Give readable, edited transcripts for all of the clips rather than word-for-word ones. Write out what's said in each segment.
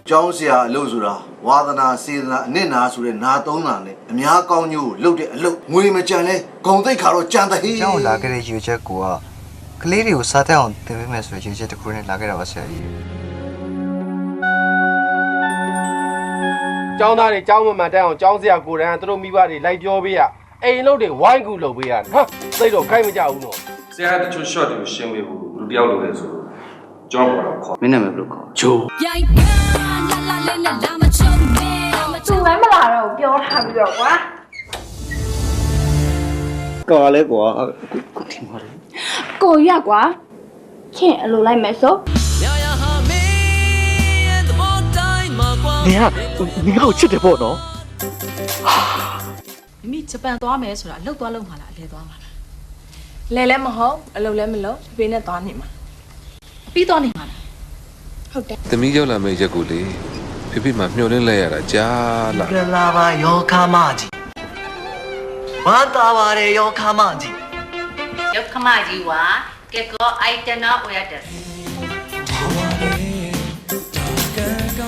ကျောင်းဆရာအလုပ်ဆိုတာဝါသနာစေတနာအနစ်နာဆိုတဲ့နာသုံးနာနဲ့အများကောင်းကျိုးကိုလုပ်တဲ့အလုပ်ငွေမကြံလဲဂုံသိက္ခါတော့ကြံတဟေး ကျောင်းလာခဲ့တဲ့ရွေချက်ကိုကလေးတွေကိုစားတတ်အောင်သင်ပေးမယ်ဆိုတဲ့ရွေချက်တစ်ခုနဲ့လာခဲ့တာပါဆရာကြီးကျောင်းသားတွေကျောင်းမမှန်တက်အောင်ကျောင်းဆရာကိုယ်တိုင်ကသူတို့မိဘတွေလိုက်ပြောပေးရအိမ်လို့တွေဝိုင်းကူလုပ်ပေးရတယ်ဟာသိတော့ခိုင်းမကြဘူးနော် ဆရာကတချို့ short တွေကိုရှင်းပေးဖို့လူတယောက်လိုလဲဆိုကျောင်းပေါ်တော့ခေါ် မင်းနာမည်ဘယ်လိုခေါ် ချိုး သူ့မဲမလာတော့ပြောထားပြီးတော့ကွာ ကော်လဲကွာကိုထင်ပါလေ ကိုရကွာခင်အလိုလိုက်မယ်ဆို နင်ကိုချစ်တယ်ပေါ့နော် မိမိဂျပန်သွားမယ်ဆိုတာအလုပ်သွားလုပ်မှာလားအလဲသွားမှာလားလဲလည်းမဟုတ်အလုပ်လည်းမလုပ်ဖေးနဲ့သွားနေမှာပြီးသွားနေမှာလားဟုတ်တယ် သမီးရောက်လာမယ့်ရက်ကိုလေဖေဖေမှမျှော်လင့်လိုက်ရတာကြားလား ကလာပါယောခမကြီးဘာတာပါရဲယောခမကြီး よくまじは結構相手の親です。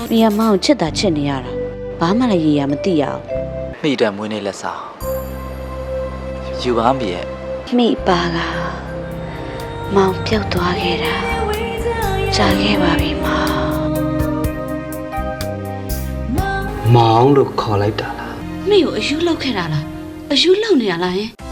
။နေရာမောင်ချစ်တာချစ်နေရတာ။ဘာမှလည်းရေရမသိရအောင် မိတံမွေးနေလက်စားယူပါမြေရဲ့ ။မိပါကမောင်ပြုတ်သွားခဲ့တာ။ကြာခဲ့ပါပြီမောင် မောင်လို့ခေါ်လိုက်တာလား ။မိကိုအယူလောက်ခဲ့တာလား။အယူလောက်နေရလားဟင်။